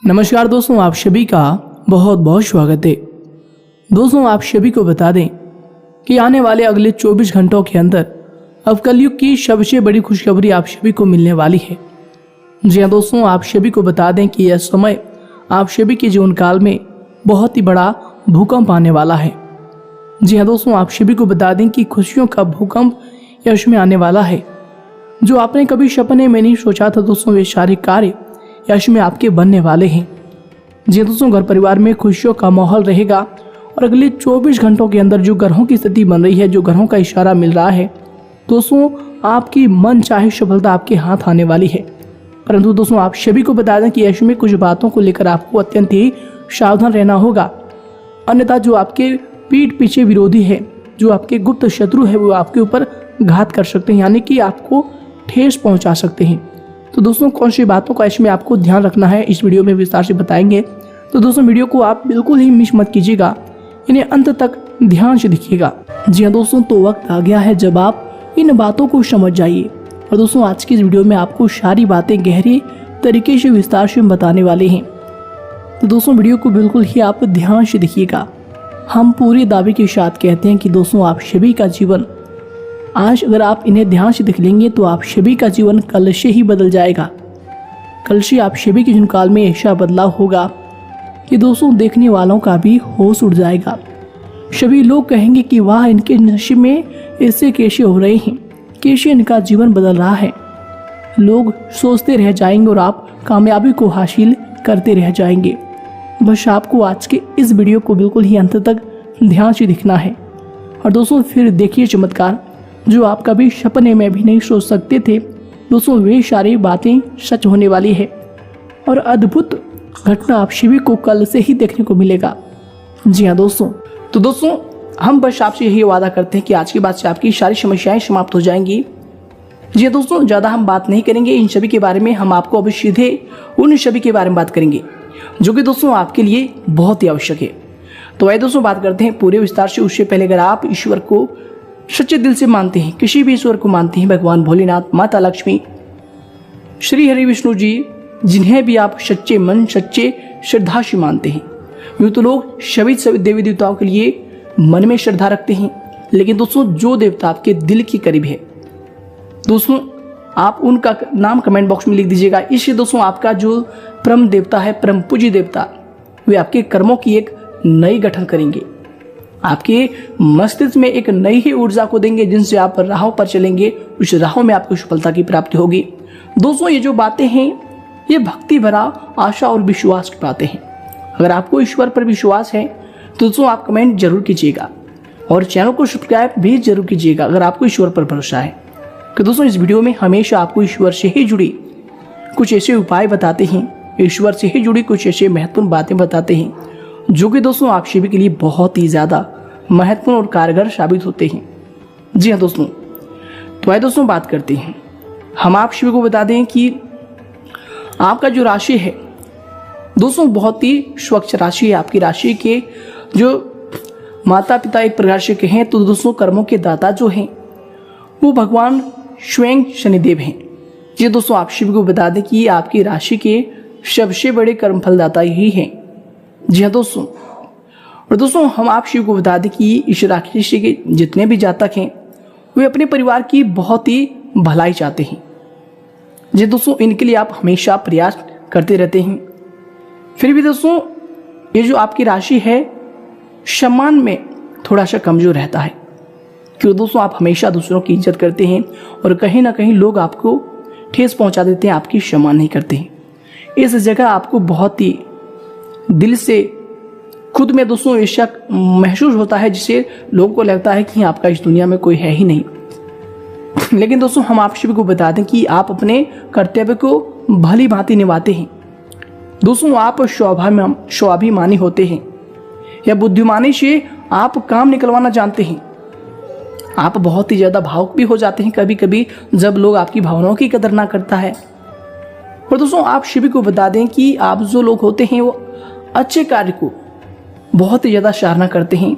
नमस्कार दोस्तों, आप सभी का बहुत बहुत स्वागत है। दोस्तों, आप सभी को बता दें कि आने वाले अगले 24 घंटों के अंदर अब कलयुग की सबसे बड़ी खुशखबरी आप सभी को मिलने वाली है। जी हाँ दोस्तों, आप सभी को बता दें कि यह समय आप सभी के जीवन काल में बहुत ही बड़ा भूकंप आने वाला है। जी हाँ दोस्तों, आप सभी को बता दें कि खुशियों का भूकंप यश में आने वाला है। जो आपने कभी सपने में नहीं सोचा था दोस्तों, वे सारे कार्य यश में आपके बनने वाले हैं। जी दोस्तों, घर परिवार में खुशियों का माहौल रहेगा और अगले 24 घंटों के अंदर जो ग्रहों की स्थिति बन रही है, जो ग्रहों का इशारा मिल रहा है दोस्तों, आपकी मन चाहे सफलता आपके हाथ आने वाली है। परंतु दोस्तों, आप सभी को बता दें कि यश में कुछ बातों को लेकर आपको अत्यंत ही सावधान रहना होगा, अन्यथा जो आपके पीठ पीछे विरोधी है, जो आपके गुप्त शत्रु है, वो आपके ऊपर घात कर सकते हैं, यानी कि आपको ठेस पहुंचा सकते हैं। तो दोस्तों, कौन सी बातों का इसमें आपको ध्यान रखना है, इस वीडियो में विस्तार से बताएंगे। तो दोस्तों, वीडियो को आप बिल्कुल ही मिस मत कीजिएगा, इन्हें अंत तक ध्यान से देखिएगा। जी हाँ दोस्तों, तो वक्त आ गया है जब आप इन बातों को समझ जाइए। और दोस्तों, आज की इस वीडियो में आपको सारी बातें गहरे तरीके से विस्तार से बताने वाले हैं। तो दोस्तों, वीडियो को बिल्कुल ही आप ध्यान से देखिएगा। हम पूरे दावे के साथ कहते हैं कि दोस्तों, आप सभी का जीवन आज अगर आप इन्हें ध्यान से देख लेंगे तो आप सभी का जीवन कल से ही बदल जाएगा। कल से आप सभी के जीवन काल में ऐसा बदलाव होगा कि दोस्तों, देखने वालों का भी होश उड़ जाएगा। सभी लोग कहेंगे कि वाह, इनके नशे में ऐसे कैसे हो रहे हैं, कैसे इनका जीवन बदल रहा है। लोग सोचते रह जाएंगे और आप कामयाबी को हासिल करते रह जाएंगे। बस आपको आज के इस वीडियो को बिल्कुल ही अंत तक ध्यान से देखना है। और दोस्तों, फिर देखिए चमत्कार जो आप कभी सपने में भी नहीं सोच सकते थे। दोस्तों, वे सारी बातें सच होने वाली है और अद्भुत घटना आप सभी को कल से ही देखने को मिलेगा। जी हाँ दोस्तों, तो दोस्तों, हम बस आपसे यही वादा करते हैं कि आज के बाद से आपकी सारी समस्याएं समाप्त हो जाएंगी। जी हाँ दोस्तों, ज़्यादा हम बात नहीं करेंगे इन सभी के बारे में। हम आपको अभी सीधे उन सभी के बारे में बात करेंगे जो कि दोस्तों आपके लिए बहुत ही आवश्यक है। तो आइए दोस्तों, बात करते हैं पूरे विस्तार से। उससे पहले अगर आप ईश्वर को सच्चे दिल से मानते हैं, किसी भी ईश्वर को मानते हैं, भगवान भोलेनाथ, माता लक्ष्मी, श्री हरि विष्णु जी, जिन्हें भी आप सच्चे मन सच्चे श्रद्धा से मानते हैं। यूँ तो लोग सभी देवी देवताओं के लिए मन में श्रद्धा रखते हैं, लेकिन दोस्तों, जो देवता आपके दिल के करीब है दोस्तों, आप उनका नाम कमेंट बॉक्स में लिख दीजिएगा। इससे दोस्तों, आपका जो परम देवता है, परम पूज्य देवता, वे आपके कर्मों की एक नई गठन करेंगे, आपके मस्तिष्क में एक नई ही ऊर्जा को देंगे, जिनसे आप राहों पर चलेंगे, उस राहों में आपको सफलता की प्राप्ति होगी। दोस्तों, ये जो बातें हैं, ये भक्ति भरा आशा और विश्वास की बातें हैं। अगर आपको ईश्वर पर विश्वास है तो दोस्तों, आप कमेंट जरूर कीजिएगा और चैनल को सब्सक्राइब भी जरूर कीजिएगा अगर आपको ईश्वर पर भरोसा है। कि दोस्तों, इस वीडियो में हमेशा आपको ईश्वर से ही जुड़ी कुछ ऐसे उपाय बताते हैं, ईश्वर से ही जुड़ी कुछ ऐसे महत्वपूर्ण बातें बताते हैं, जो कि दोस्तों आप सभी के लिए बहुत ही ज़्यादा महत्वपूर्ण और कारगर साबित होते हैं। जी हाँ दोस्तों, तो आइए दोस्तों, बात करते हैं। हम आप सभी को बता दें कि आपका जो राशि है दोस्तों, बहुत ही स्वच्छ राशि है। आपकी राशि के जो माता पिता एक प्रकार से कहें तो दोस्तों, कर्मों के दाता जो हैं वो भगवान स्वयं शनिदेव हैं। जी दोस्तों, आप सभी को बता दें कि आपकी राशि के सबसे बड़े कर्म फलदाता यही हैं। जी हाँ दोस्तों, और दोस्तों, हम आप सभी को बता दें कि इस राशि के जितने भी जातक हैं वे अपने परिवार की बहुत ही भलाई चाहते हैं। जी दोस्तों, इनके लिए आप हमेशा प्रयास करते रहते हैं। फिर भी दोस्तों, ये जो आपकी राशि है सम्मान में थोड़ा सा कमजोर रहता है, क्योंकि दोस्तों आप हमेशा दूसरों की इज्जत करते हैं और कहीं ना कहीं लोग आपको ठेस पहुंचा देते हैं, आपकी सम्मान नहीं करते हैं। इस जगह आपको बहुत ही दिल से खुद में दोस्तों ऐसा महसूस होता है जिससे लोगों को लगता है कि आपका इस दुनिया में कोई है ही नहीं। लेकिन दोस्तों, हम आप सभी को बता दें कि आप अपने कर्तव्य को भली भांति निभाते हैं। दोस्तों, आप स्वाभिमानी होते हैं या बुद्धिमानी से आप काम निकलवाना जानते हैं। आप बहुत ही ज़्यादा भावुक भी हो जाते हैं कभी कभी जब लोग आपकी भावनाओं की कदर ना करता है। और दोस्तों, आप सभी को बता दें कि आप जो लोग होते हैं वो अच्छे कार्य को बहुत ही ज़्यादा सराहना करते हैं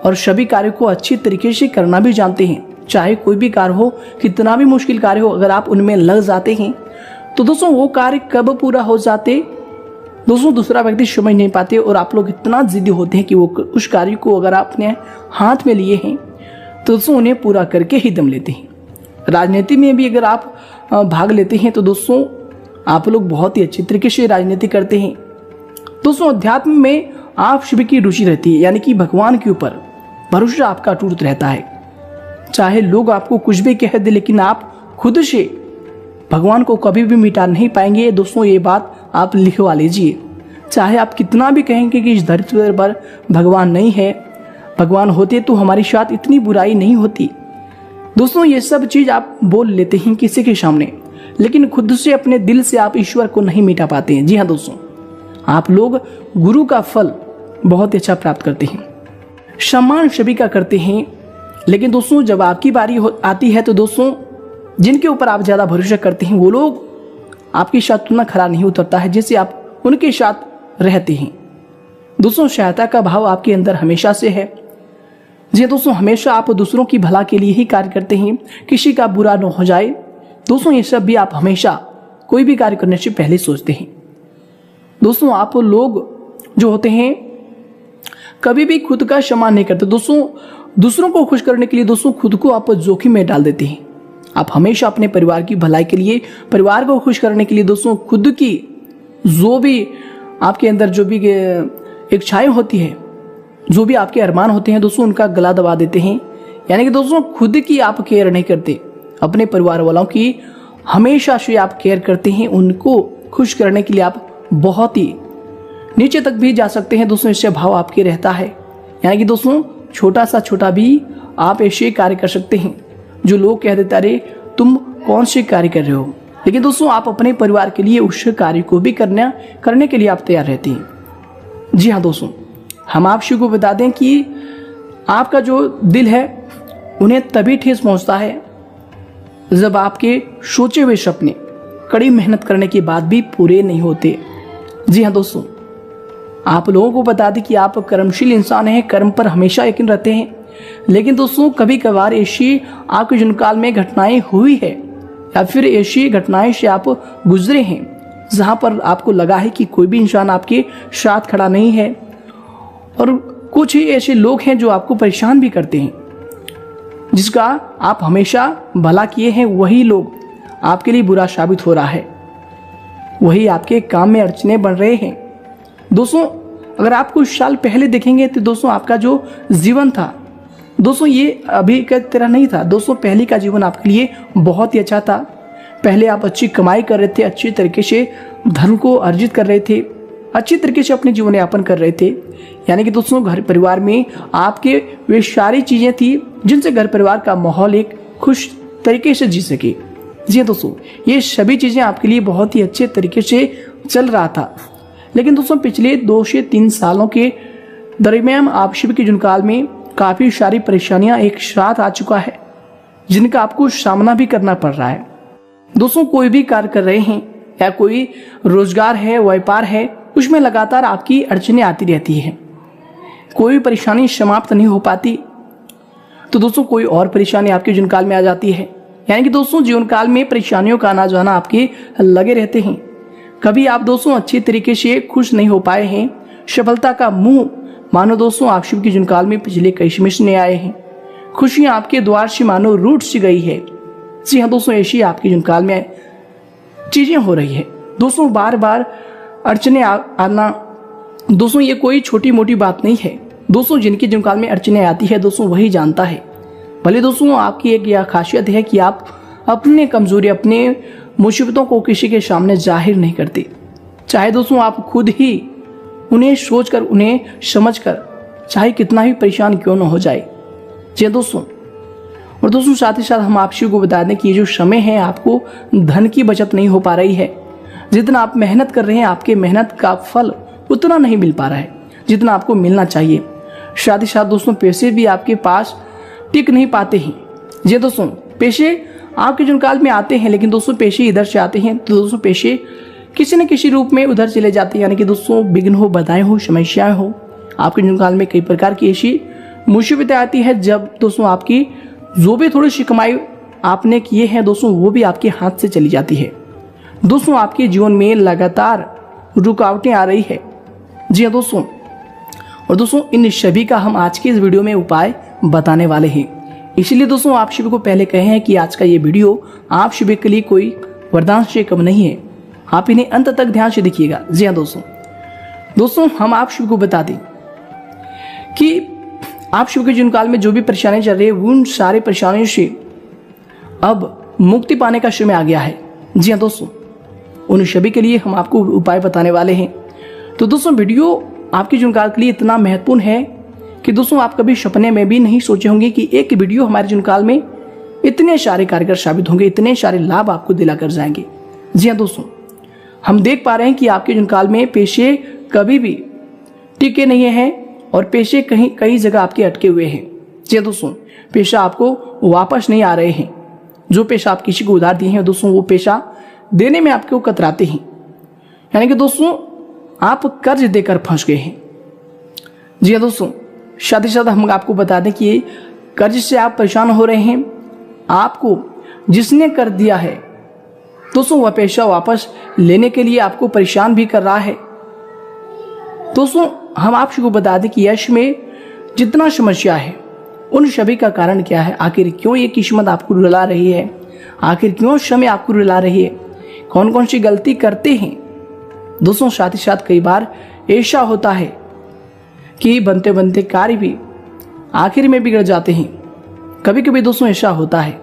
और सभी कार्य को अच्छी तरीके से करना भी जानते हैं। चाहे कोई भी कार्य हो, कितना भी मुश्किल कार्य हो, अगर आप उनमें लग जाते हैं तो दोस्तों वो कार्य कब पूरा हो जाते दोस्तों दूसरा व्यक्ति समझ नहीं पाते और आप लोग इतना जिद्दी होते हैं कि वो उस कार्य को अगर आपने हाथ में लिए हैं तो दोस्तों उन्हें पूरा करके ही दम लेते हैं। राजनीति में भी अगर आप भाग लेते हैं तो दोस्तों आप लोग बहुत ही अच्छी तरीके से राजनीति करते हैं। दोस्तों अध्यात्म में आप सभी की रुचि रहती है, यानी कि भगवान के ऊपर भरोसा आपका अटूट रहता है। चाहे लोग आपको कुछ भी कह दे, लेकिन आप खुद से भगवान को कभी भी मिटा नहीं पाएंगे। दोस्तों ये बात आप लिखवा लीजिए। चाहे आप कितना भी कहेंगे कि इस धरती पर भगवान नहीं है, भगवान होते तो हमारे साथ इतनी बुराई नहीं होती। दोस्तों ये सब चीज आप बोल लेते हैं किसी के सामने, लेकिन खुद से अपने दिल से आप ईश्वर को नहीं मिटा पाते हैं। जी हाँ दोस्तों, आप लोग गुरु का फल बहुत अच्छा प्राप्त करते हैं, सम्मान सभी का करते हैं। लेकिन दोस्तों जब आपकी बारी आती है तो दोस्तों जिनके ऊपर आप ज़्यादा भरोसा करते हैं वो लोग आपके साथ उतना खरा नहीं उतरता है जैसे आप उनके साथ रहते हैं। दोस्तों सहायता का भाव आपके अंदर हमेशा से है। जी दोस्तों, हमेशा आप दूसरों की भला के लिए ही कार्य करते हैं, किसी का बुरा न हो जाए। दोस्तों ये सब भी आप हमेशा कोई भी कार्य करने से पहले सोचते हैं। दोस्तों आप लोग जो होते हैं कभी भी खुद का सम्मान नहीं करते। दोस्तों दूसरों को खुश करने के लिए दोस्तों खुद को आप जोखिम में डाल देते हैं। आप हमेशा अपने परिवार की भलाई के लिए, परिवार को खुश करने के लिए दोस्तों खुद की जो भी आपके अंदर जो भी इच्छाएं होती है, जो भी आपके अरमान होते हैं दोस्तों उनका गला दबा देते हैं। यानी कि दोस्तों खुद की आप केयर नहीं करते, अपने परिवार वालों की हमेशा से आप केयर करते हैं। उनको खुश करने के लिए आप बहुत ही नीचे तक भी जा सकते हैं दोस्तों, इससे भाव आपके रहता है। यानी कि दोस्तों छोटा सा छोटा भी आप ऐसे कार्य कर सकते हैं जो लोग कह देते अरे तुम कौन से कार्य कर रहे हो, लेकिन दोस्तों आप अपने परिवार के लिए उस कार्य को भी करने के लिए आप तैयार रहते हैं। जी हाँ दोस्तों, हम आप सभी को बता दें कि आपका जो दिल है उन्हें तभी ठेस पहुंचता है जब आपके सोचे हुए सपने कड़ी मेहनत करने के बाद भी पूरे नहीं होते। जी हाँ दोस्तों, आप लोगों को बता दें कि आप कर्मशील इंसान हैं, कर्म पर हमेशा यकीन रखते हैं। लेकिन दोस्तों कभी कभार ऐसी आपके जीवनकाल में घटनाएं हुई है या फिर ऐसी घटनाएं से आप गुजरे हैं जहां पर आपको लगा है कि कोई भी इंसान आपके साथ खड़ा नहीं है, और कुछ ही ऐसे लोग हैं जो आपको परेशान भी करते हैं। जिसका आप हमेशा भला किए हैं वही लोग आपके लिए बुरा साबित हो रहा है, वही आपके काम में अड़चने बन रहे हैं। दोस्तों अगर आप कुछ साल पहले देखेंगे तो दोस्तों आपका जो जीवन था दोस्तों ये अभी का तरह नहीं था। दोस्तों पहले का जीवन आपके लिए बहुत ही अच्छा था। पहले आप अच्छी कमाई कर रहे थे, अच्छी तरीके से धन को अर्जित कर रहे थे, अच्छी तरीके से अपने जीवन यापन कर रहे थे। यानी कि दोस्तों घर परिवार में आपके वे सारी चीज़ें थी जिनसे घर परिवार का माहौल एक खुश तरीके से जी सके। जी दोस्तों ये सभी चीज़ें आपके लिए बहुत ही अच्छे तरीके से चल रहा था। लेकिन दोस्तों पिछले 2 से 3 सालों के दरमियान आप सभी के जीवनकाल में काफ़ी सारी परेशानियां एक साथ आ चुका है जिनका आपको सामना भी करना पड़ रहा है। दोस्तों कोई भी कार्य कर रहे हैं या कोई रोजगार है, व्यापार है, उसमें लगातार आपकी अड़चनें आती रहती है, कोई परेशानी समाप्त नहीं हो पाती। तो दोस्तों कोई और परेशानी आपके जीवनकाल में आ जाती है। यानी कि दोस्तों जीवनकाल में परेशानियों का आना जाना आपके लगे रहते हैं। कभी आप दोस्तों अच्छे तरीके से खुश नहीं हो पाए हैं, सफलता का मुंह मानो दोस्तों आप शिव के जीवनकाल में पिछले कई समय आए हैं, खुशियां आपके द्वार से मानो रूठ सी गई है। जी हाँ दोस्तों ऐसी आपके जीवनकाल में चीजें हो रही है। दोस्तों बार बार अड़चने आना दोस्तों ये कोई छोटी मोटी बात नहीं है। दोस्तों जिनके जीवनकाल में अड़चने आती है दोस्तों वही जानता है। भले दोस्तों आपकी एक यह खासियत है कि आप अपने कमजोरी, अपने मुसीबतों को किसी के सामने जाहिर नहीं करते, चाहे दोस्तों आप खुद ही उन्हें सोचकर, उन्हें समझकर, चाहे कितना ही परेशान क्यों न हो जाए। जी दोस्तों, और दोस्तों साथ ही साथ हम आप सभी को बता दें कि ये जो समय है आपको धन की बचत नहीं हो पा रही है। जितना आप मेहनत कर रहे हैं आपके मेहनत का फल उतना नहीं मिल पा रहा है जितना आपको मिलना चाहिए। साथ ही साथ दोस्तों पैसे भी आपके पास टिक नहीं पाते हैं। जी दोस्तों पैसे आपके जीवनकाल में आते हैं, लेकिन दोस्तों पैसे इधर से आते हैं तो दोस्तों पैसे किसी न किसी रूप में उधर चले जाते हैं। यानी कि दोस्तों विघ्न हो, बाधाएं हो, समस्याएं हो, आपके जीवनकाल में कई प्रकार की ऐसी मुसीबतें आती है जब दोस्तों आपकी जो भी थोड़ी सी कमाई आपने किए हैं दोस्तों वो भी आपके हाथ से चली जाती है। दोस्तों आपके जीवन में लगातार रुकावटें आ रही है। जी हाँ दोस्तों, और दोस्तों इन सभी का हम आज के इस वीडियो में उपाय बताने वाले हैं। इसलिए दोस्तों आप सभी को पहले कहे हैं कि आज का ये वीडियो आप सभी के लिए कोई वरदान से कम नहीं है, आप इन्हें अंत तक ध्यान से देखिएगा। जी हाँ दोस्तों हम आप सभी को बता दें कि आप सभी के जीवन काल में जो भी परेशानी चल रही है उन सारे परेशानियों से अब मुक्ति पाने का समय आ गया है। जी हाँ दोस्तों, उन सभी के लिए हम आपको उपाय बताने वाले हैं। तो दोस्तों वीडियो आपके जीवन काल के लिए इतना महत्वपूर्ण है कि दोस्तों आप कभी सपने में भी नहीं सोचे होंगे कि एक वीडियो हमारे जीवन काल में इतने सारे कारगर साबित होंगे, इतने सारे लाभ आपको दिला कर जाएंगे। जी हाँ दोस्तों, हम देख पा रहे हैं कि आपके जीवन काल में पैसे कभी भी टिके नहीं हैं और पैसे कई जगह आपके अटके हुए हैं। जी हाँ दोस्तों, पैसा आपको वापस नहीं आ रहे हैं। जो पैसा आप किसी को उधार दिए हैं दोस्तों, वो पैसा देने में आपको कतराते हैं, यानी कि दोस्तों आप कर्ज देकर फंस गए हैं। जी हाँ दोस्तों, साथ ही साथ हम आपको बता दें कि कर्ज से आप परेशान हो रहे हैं। आपको जिसने कर दिया है दोस्तों वह पैसा वापस लेने के लिए आपको परेशान भी कर रहा है। दोस्तों हम आप सबको बता दें कि यश में जितना समस्या है उन सभी का कारण क्या है, आखिर क्यों ये किस्मत आपको रुला रही है, आखिर क्यों समय आपको रुला रही है, कौन कौन सी गलती करते हैं। दोस्तों साथ ही साथ कई बार ऐसा होता है कि बनते बनते कार्य भी आखिर में बिगड़ जाते हैं। कभी कभी दोस्तों ऐसा होता है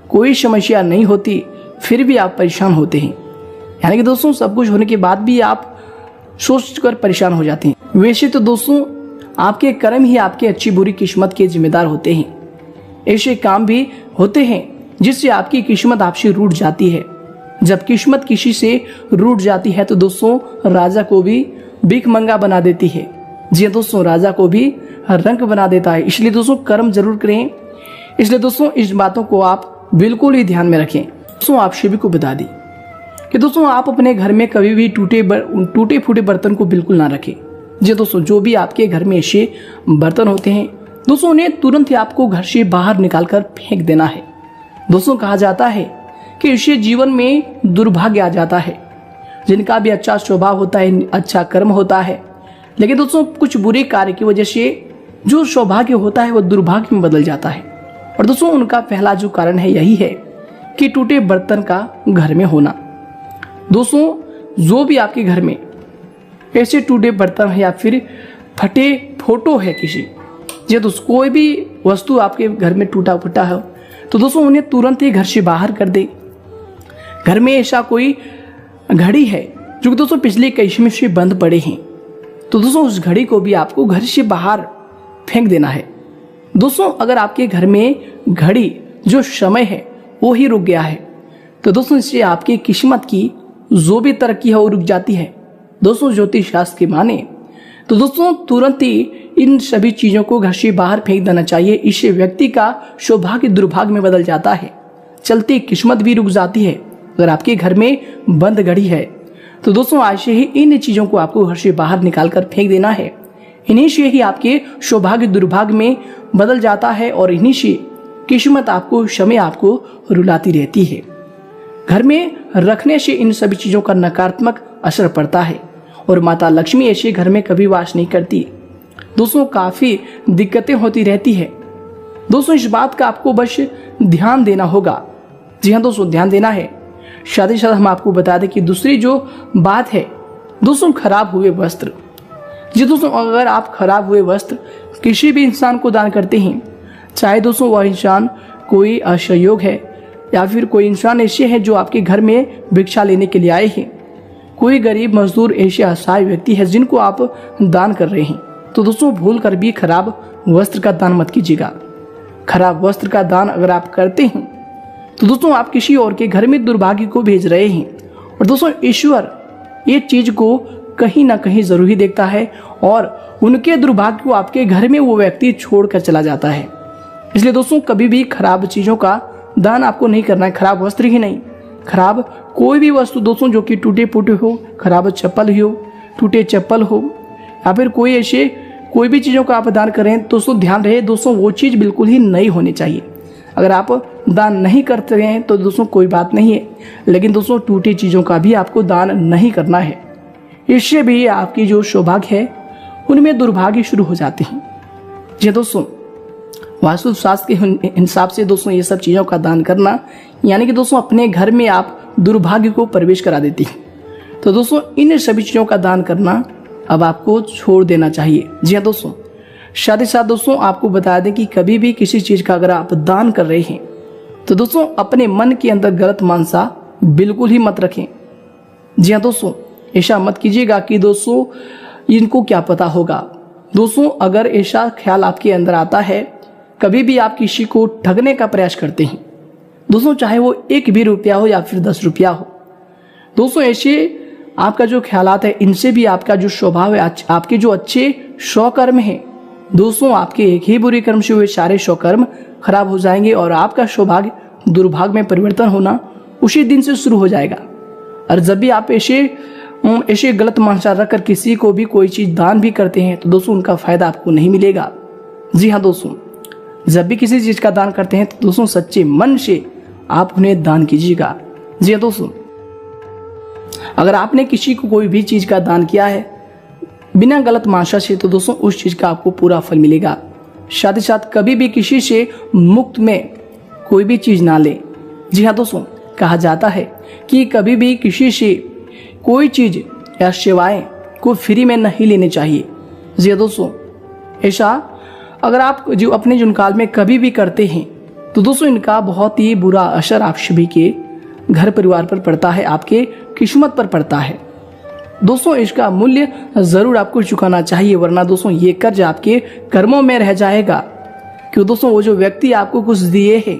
कोई समस्या नहीं होती फिर भी आप परेशान होते हैं, यानी कि दोस्तों सब कुछ होने के बाद भी आप सोच कर परेशान हो जाते हैं। वैसे तो दोस्तों आपके कर्म ही आपकी अच्छी बुरी किस्मत के जिम्मेदार होते हैं। ऐसे काम भी होते हैं जिससे आपकी किस्मत आपसे रूठ जाती है। जब किस्मत किसी से रूठ जाती है तो दोस्तों राजा को भी भिखमंगा बना देती है। जी दोस्तों, राजा को भी रंक बना देता है। इसलिए दोस्तों कर्म जरूर करें। इसलिए दोस्तों इस बातों को आप बिल्कुल ही ध्यान में रखें। दोस्तों आप सभी को बता दी कि दोस्तों आप अपने घर में कभी भी टूटे फूटे बर्तन को बिल्कुल ना रखें। जी दोस्तों, जो भी आपके घर में ऐसे बर्तन होते हैं दोस्तों उन्हें तुरंत ही आपको घर से बाहर निकाल कर फेंक देना है। दोस्तों कहा जाता है कि इससे जीवन में दुर्भाग्य आ जाता है। जिनका भी अच्छा स्वभाव होता है, अच्छा कर्म होता है, लेकिन दोस्तों कुछ बुरे कार्य की वजह से जो सौभाग्य होता है वो दुर्भाग्य में बदल जाता है। और दोस्तों उनका पहला जो कारण है यही है कि टूटे बर्तन का घर में होना। दोस्तों जो भी आपके घर में ऐसे टूटे बर्तन है या फिर फटे फोटो है किसी, जी दोस्तों कोई भी वस्तु आपके घर में टूटा फूटा है तो दोस्तों उन्हें तुरंत ही घर से बाहर कर दे। घर में ऐसा कोई घड़ी है जो दोस्तों पिछले कई समय से बंद पड़े हैं तो दोस्तों उस घड़ी को भी आपको घर से बाहर फेंक देना है। दोस्तों अगर आपके घर में घड़ी जो समय है वो ही रुक गया है तो दोस्तों इससे आपकी किस्मत की जो भी तरक्की है वो रुक जाती है। दोस्तों ज्योतिष शास्त्र की माने तो दोस्तों तुरंत ही इन सभी चीजों को घर से बाहर फेंक देना चाहिए। इससे व्यक्ति का सौभाग्य दुर्भाग्य में बदल जाता है, चलती किस्मत भी रुक जाती है। अगर आपके घर में बंद घड़ी है तो दोस्तों आज से ही इन चीजों को आपको घर से बाहर निकाल कर फेंक देना है। इन्हीं से ही आपके सौभाग्य दुर्भाग्य में बदल जाता है और इन्हीं से किस्मत आपको समय आपको रुलाती रहती है। घर में रखने से इन सभी चीजों का नकारात्मक असर पड़ता है और माता लक्ष्मी ऐसे घर में कभी वास नहीं करती। दोस्तों काफी दिक्कतें होती रहती है। दोस्तों इस बात का आपको बस ध्यान देना होगा। जी हाँ दोस्तों, ध्यान देना है। साथ ही साथ हम आपको बता दें कि दूसरी जो बात है दोस्तों खराब हुए वस्त्र। जी दोस्तों अगर आप खराब हुए वस्त्र किसी भी इंसान को दान करते हैं, चाहे दोस्तों वह इंसान कोई असहयोग है या फिर कोई इंसान ऐसे है जो आपके घर में भिक्षा लेने के लिए आए हैं, कोई गरीब मजदूर ऐसे असहाय व्यक्ति है जिनको आप दान कर रहे हैं, तो दोस्तों भूल कर भी खराब वस्त्र का दान मत कीजिएगा। खराब वस्त्र का दान अगर आप करते हैं तो दोस्तों आप किसी और के घर में दुर्भाग्य को भेज रहे हैं। और दोस्तों ईश्वर ये चीज को कहीं ना कहीं जरूर ही देखता है और उनके दुर्भाग्य को आपके घर में वो व्यक्ति छोड़ कर चला जाता है। इसलिए दोस्तों कभी भी खराब चीजों का दान आपको नहीं करना है। खराब वस्त्र ही नहीं, खराब कोई भी वस्तु दोस्तों जो कि टूटे फूटे हो, खराब चप्पल हो, टूटे चप्पल हो या फिर कोई ऐसे कोई भी चीज़ों का आप दान करें दोस्तों ध्यान रहे दोस्तों वो चीज़ बिल्कुल ही नई होनी चाहिए। अगर आप दान नहीं करते हैं तो दोस्तों कोई बात नहीं है, लेकिन दोस्तों टूटी चीज़ों का भी आपको दान नहीं करना है। इससे भी आपकी जो सौभाग्य है उनमें दुर्भाग्य शुरू हो जाते हैं। जी दोस्तों, वास्तु शास्त्र के हिसाब से दोस्तों ये सब चीज़ों का दान करना यानी कि दोस्तों अपने घर में आप दुर्भाग्य को प्रवेश करा देती हैं। तो दोस्तों इन सभी चीज़ों का दान करना अब आपको छोड़ देना चाहिए। जी हाँ दोस्तों, साथ ही साथ दोस्तों आपको बता दें कि कभी भी किसी चीज़ का अगर आप दान कर रहे हैं तो दोस्तों अपने मन के अंदर गलत मानसा बिल्कुल ही मत रखें। जी हाँ दोस्तों, ऐसा मत कीजिएगा कि दोस्तों इनको क्या पता होगा। दोस्तों अगर ऐसा ख्याल आपके अंदर आता है, कभी भी आप किसी को ठगने का प्रयास करते हैं दोस्तों, चाहे वो 1 भी रुपया हो या फिर 10 रुपया हो, दोस्तों ऐसे आपका जो ख्यालात है इनसे भी आपका जो स्वभाव है, आपके जो अच्छे 100 कर्म हैं दोस्तों, आपके एक ही बुरे कर्म से हुए सारे 100 कर्म खराब हो जाएंगे और आपका सौभाग्य दुर्भाग्य में परिवर्तन होना उसी दिन से शुरू हो जाएगा। और जब भी आप ऐसे गलत मानसा रखकर किसी को भी कोई चीज़ दान भी करते हैं तो दोस्तों उनका फायदा आपको नहीं मिलेगा। जी हाँ दोस्तों, जब भी किसी चीज़ का दान करते हैं तो दोस्तों सच्चे मन से आप उन्हें दान कीजिएगा। जी हाँ दोस्तों, अगर आपने किसी को कोई भी चीज़ का दान किया है बिना गलत मानसा से तो दोस्तों उस चीज़ का आपको पूरा फल मिलेगा। साथ ही साथ कभी भी किसी से मुफ्त में कोई भी चीज़ ना लें। जी हाँ दोस्तों, कहा जाता है कि कभी भी किसी से कोई चीज़ या सेवाएं को फ्री में नहीं लेनी चाहिए। जी हाँ दोस्तों, ऐसा अगर आप जो अपने जुनकाल में कभी भी करते हैं तो दोस्तों इनका बहुत ही बुरा असर आप सभी के घर परिवार पर पड़ता है, आपके किस्मत पर पड़ता है। दोस्तों इसका मूल्य ज़रूर आपको चुकाना चाहिए, वरना दोस्तों ये कर्ज आपके कर्मों में रह जाएगा। क्यों दोस्तों, वो जो व्यक्ति आपको कुछ दिए हैं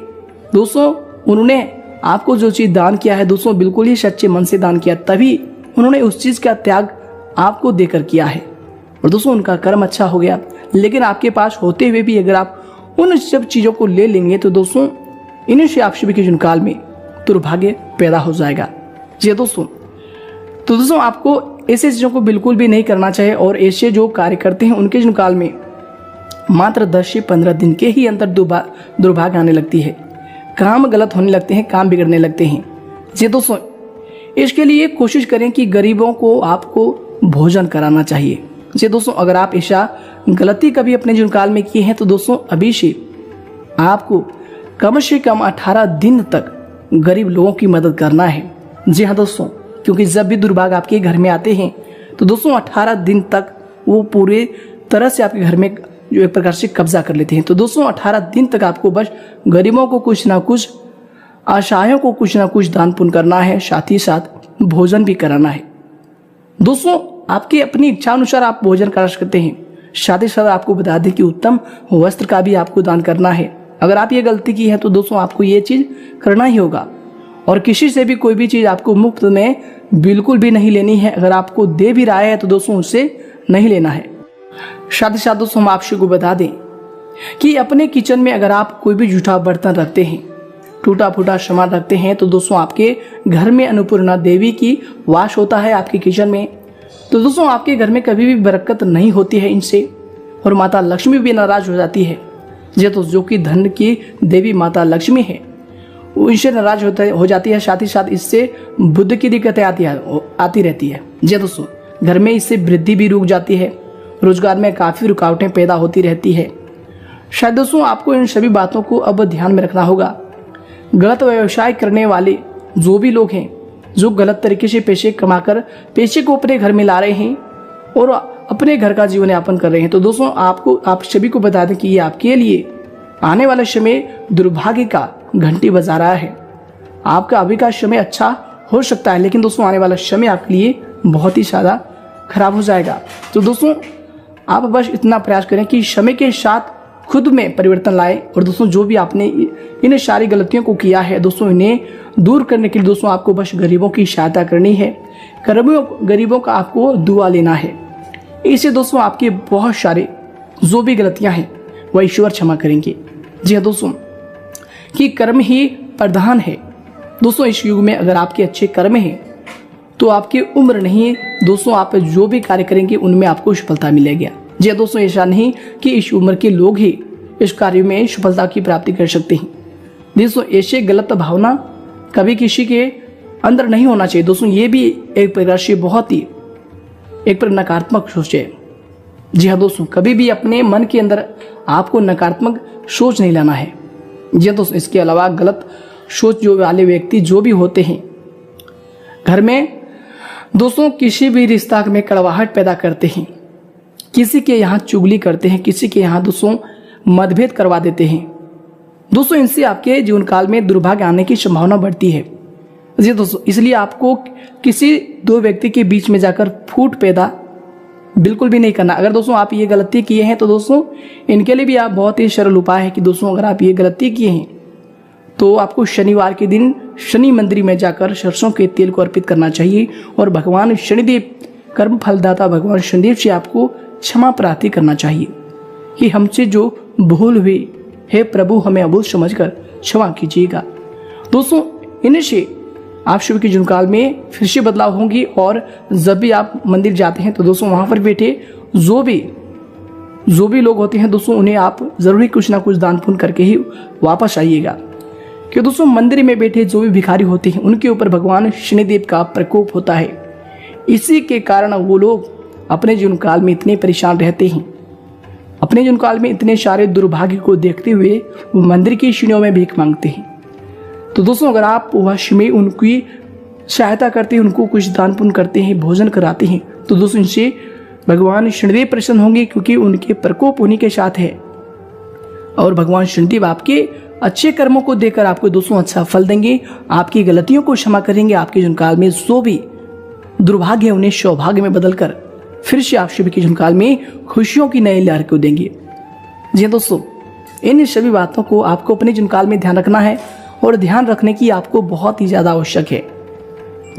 दोस्तों, उन्होंने आपको जो चीज़ दान किया है दोस्तों बिल्कुल ही सच्चे मन से दान किया, तभी उन्होंने उस चीज़ का त्याग आपको देकर किया है और दोस्तों उनका कर्म अच्छा हो गया। लेकिन आपके पास होते हुए भी अगर आप उन सब चीज़ों को ले लेंगे तो दोस्तों इन्हीं से आप सभी के जुनकाल में दुर्भाग्य पैदा हो जाएगा। जी दोस्तों, तो दोस्तों आपको ऐसे चीज़ों को बिल्कुल भी नहीं करना चाहिए और ऐसे जो कार्य करते हैं उनके जुनकाल में मात्र 10 से 15 दिन के ही अंदर दुर्भाग्य आने लगती है, काम गलत होने लगते हैं, काम बिगड़ने लगते हैं। जी दोस्तों, इसके लिए कोशिश करें कि गरीबों को आपको भोजन कराना चाहिए। जी दोस्तों, अगर आप ऐसा गलती कभी अपने जुनकाल में किए हैं तो दोस्तों अभी से आपको कम से कम 18 दिन तक गरीब लोगों की मदद करना है। जी हाँ दोस्तों, क्योंकि जब भी दुर्भाग्य आपके घर में आते हैं तो दोस्तों 18 दिन तक वो पूरे तरह से आपके घर में जो एक प्रकार से कब्जा कर लेते हैं। तो दोस्तों 18 दिन तक आपको बस गरीबों को कुछ ना कुछ, असहायों को कुछ ना कुछ दान पुण्य करना है, साथ ही साथ भोजन भी कराना है। दोस्तों आपकी अपनी इच्छा अनुसार आप भोजन करा सकते हैं। साथ ही साथ आपको बता दें कि उत्तम वस्त्र का भी आपको दान करना है। अगर आप ये गलती की है तो दोस्तों आपको ये चीज़ करना ही होगा और किसी से भी कोई भी चीज़ आपको मुफ्त में बिल्कुल भी नहीं लेनी है। अगर आपको दे भी रहा है तो दोस्तों उससे नहीं लेना है। साथ ही साथ दोस्तों हम आपसे को बता दें कि अपने किचन में अगर आप कोई भी जूठा बर्तन रखते हैं, टूटा फूटा सामान रखते हैं तो दोस्तों आपके घर में अन्नपूर्णा देवी की वास होता है आपके किचन में। तो दोस्तों आपके घर में कभी भी बरकत नहीं होती है इनसे और माता लक्ष्मी भी नाराज हो जाती है। ये तो जो कि धन की देवी माता लक्ष्मी है वो इनसे नाराज हो जाती है। साथ ही साथ इससे बुद्ध की दिक्कतें आती रहती है। जी दोस्तों, घर में इससे वृद्धि भी रुक जाती है, रोजगार में काफ़ी रुकावटें पैदा होती रहती है। शायद दोस्तों आपको इन सभी बातों को अब ध्यान में रखना होगा। गलत व्यवसाय करने वाले जो भी लोग हैं, जो गलत तरीके से पैसे कमाकर पैसे को अपने घर में ला रहे हैं और अपने घर का जीवन यापन कर रहे हैं, तो दोस्तों आप सभी को बता दें कि ये आपके लिए आने वाले समय दुर्भाग्य का घंटी बजा रहा है। आपका अभी का समय अच्छा हो सकता है लेकिन दोस्तों आने वाला समय आपके लिए बहुत ही ज़्यादा खराब हो जाएगा। तो दोस्तों आप बस इतना प्रयास करें कि समय के साथ खुद में परिवर्तन लाए और दोस्तों जो भी आपने इन सारी गलतियों को किया है दोस्तों इन्हें दूर करने के लिए दोस्तों आपको बस गरीबों की सहायता करनी है, गरीबों का आपको दुआ लेना है। इससे दोस्तों आपके बहुत सारे जो भी गलतियां हैं वह ईश्वर क्षमा करेंगे। जी हाँ दोस्तों, कि कर्म ही प्रधान है। दोस्तों इस युग में अगर आपके अच्छे कर्म हैं तो आपकी उम्र नहीं दोस्तों, आप जो भी कार्य करेंगे उनमें आपको सफलता मिलेगी। जी दोस्तों, ऐसा नहीं कि इस उम्र के लोग ही इस कार्य में सफलता की प्राप्ति कर सकते हैं। दोस्तों ऐसे गलत भावना कभी किसी के अंदर नहीं होना चाहिए। दोस्तों ये भी एक प्रकार से बहुत ही एक पर नकारात्मक सोचे। जी हाँ दोस्तों, कभी भी अपने मन के अंदर आपको नकारात्मक सोच नहीं लाना है। जी हाँ दोस्तों, इसके अलावा गलत सोच जो वाले व्यक्ति जो भी होते हैं घर में दोस्तों किसी भी रिश्ता में कड़वाहट पैदा करते हैं, किसी के यहाँ चुगली करते हैं, किसी के यहाँ दोस्तों मतभेद करवा देते हैं दोस्तों, इनसे आपके जीवन काल में दुर्भाग्य आने की संभावना बढ़ती है। जी दोस्तों, इसलिए आपको किसी दो व्यक्ति के बीच में जाकर फूट पैदा बिल्कुल भी नहीं करना। अगर दोस्तों आप ये गलती किए हैं तो दोस्तों इनके लिए भी आप बहुत ही सरल उपाय है कि दोस्तों अगर आप ये गलती किए हैं तो आपको शनिवार के दिन शनि मंदिर में जाकर सरसों के तेल को अर्पित करना चाहिए और भगवान शनिदेव कर्म फलदाता भगवान शनिदेव से आपको क्षमा प्रार्थना करना चाहिए कि हमसे जो भूल हुई है प्रभु हमें अभूत समझकर क्षमा कीजिएगा। दोस्तों इनसे आप शुभ के जीवन काल में फिर से बदलाव होंगी और जब भी आप मंदिर जाते हैं तो दोस्तों वहां पर बैठे जो भी लोग होते हैं दोस्तों उन्हें आप जरूरी कुछ ना कुछ दान पुण्य करके ही वापस आइएगा, कि दोस्तों मंदिर में बैठे जो भी भिखारी होते हैं उनके ऊपर भगवान शनिदेव का प्रकोप होता है। इसी के कारण वो लोग अपने जीवन काल में इतने परेशान रहते हैं, अपने जीवन काल में इतने सारे दुर्भाग्य को देखते हुए वो मंदिर की सीढ़ियों में भीख मांगते हैं। तो दोस्तों अगर आप वश में उनकी सहायता करते हैं, उनको कुछ दान पुण्य करते हैं, भोजन कराते हैं तो दोस्तों इनसे भगवान शनिदेव प्रसन्न होंगे, क्योंकि उनके प्रकोप उन्हीं के साथ है और भगवान शनिदेव आपके अच्छे कर्मों को देकर आपको दोस्तों अच्छा फल देंगे, आपकी गलतियों को क्षमा करेंगे, आपके जीवन काल में जो भी दुर्भाग्य है उन्हें सौभाग्य में बदलकर फिर से आप सभी के जीवन काल में खुशियों की नई लहर को देंगे। जी दोस्तों, इन सभी बातों को आपको अपने जीवन काल में ध्यान रखना है और ध्यान रखने की आपको बहुत ही ज्यादा आवश्यक है।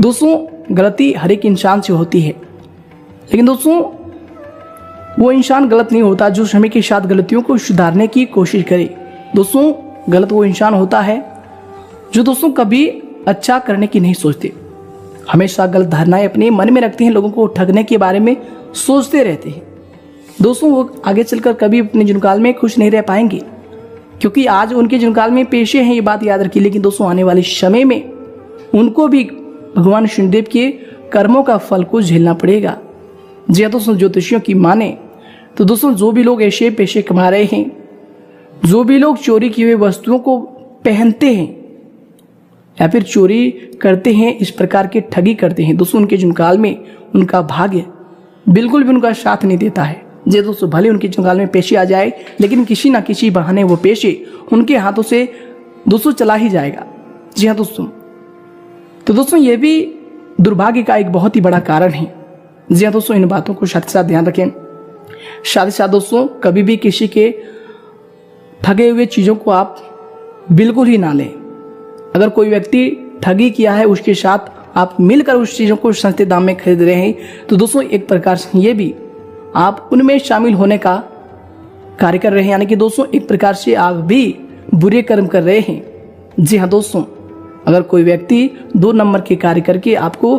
दोस्तों गलती हर एक इंसान से होती है, लेकिन दोस्तों वो इंसान गलत नहीं होता जो समय के साथ गलतियों को सुधारने की कोशिश करे। दोस्तों गलत वो इंसान होता है जो दोस्तों कभी अच्छा करने की नहीं सोचते, हमेशा गलत धारणाएं अपने मन में रखते हैं, लोगों को ठगने के बारे में सोचते रहते हैं। दोस्तों वो आगे चलकर कभी अपने जीवन काल में खुश नहीं रह पाएंगे, क्योंकि आज उनके जीवन काल में पेशे हैं, ये बात याद रखिए। लेकिन दोस्तों आने वाले समय में उनको भी भगवान शनिदेव के कर्मों का फल को झेलना पड़ेगा। जी हाँ दोस्तों, ज्योतिषियों की माने तो दोस्तों जो भी लोग ऐसे पेशे कमा रहे हैं, जो भी लोग चोरी की हुई वस्तुओं को पहनते हैं या फिर चोरी करते हैं, इस प्रकार के ठगी करते हैं, दोस्तों उनके जीवन काल में उनका भाग्य बिल्कुल भी उनका साथ नहीं देता है। जी दोस्तों, भले उनके जीवन काल में पेशे आ जाए, लेकिन किसी ना किसी बहाने वो पेशे उनके हाथों से दोस्तों चला ही जाएगा। जी हाँ दोस्तों, तो दोस्तों ये भी दुर्भाग्य का एक बहुत ही बड़ा कारण है। जी हाँ दोस्तों, इन बातों को साथ साथ ध्यान रखें। साथ ही साथ दोस्तों कभी भी किसी के ठगे हुए चीज़ों को आप बिल्कुल ही ना लें। अगर कोई व्यक्ति ठगी किया है उसके साथ आप मिलकर उस चीज़ों को सस्ते दाम में खरीद रहे हैं तो दोस्तों एक प्रकार से ये भी आप उनमें शामिल होने का कार्य कर रहे हैं, यानी कि दोस्तों एक प्रकार से आप भी बुरे कर्म कर रहे हैं। जी हाँ दोस्तों, अगर कोई व्यक्ति 2 नंबर के कार्य करके आपको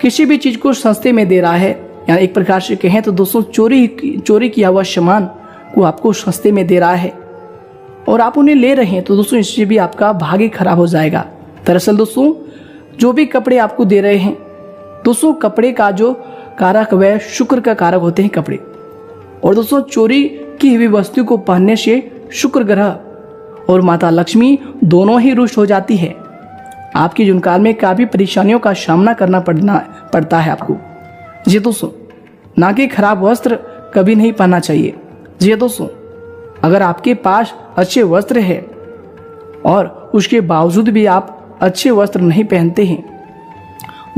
किसी भी चीज़ को सस्ते में दे रहा है, यानी एक प्रकार से कहें तो दोस्तों चोरी किया हुआ सामान को आपको सस्ते में दे रहा है और आप उन्हें ले रहे हैं, तो दोस्तों इससे भी आपका भाग्य खराब हो जाएगा। दरअसल दोस्तों जो भी कपड़े आपको दे रहे हैं, दोस्तों कपड़े का जो कारक वह शुक्र का कारक होते हैं कपड़े, और दोस्तों चोरी की हुई वस्तु को पहनने से शुक्र ग्रह और माता लक्ष्मी दोनों ही रुष्ट हो जाती है। आपके जीवन काल में काफी परेशानियों का सामना करना पड़ता है आपको। जी दोस्तों, ना कि खराब वस्त्र कभी नहीं पहनना चाहिए। जी दोस्तों, अगर आपके पास अच्छे वस्त्र है और उसके बावजूद भी आप अच्छे वस्त्र नहीं पहनते हैं,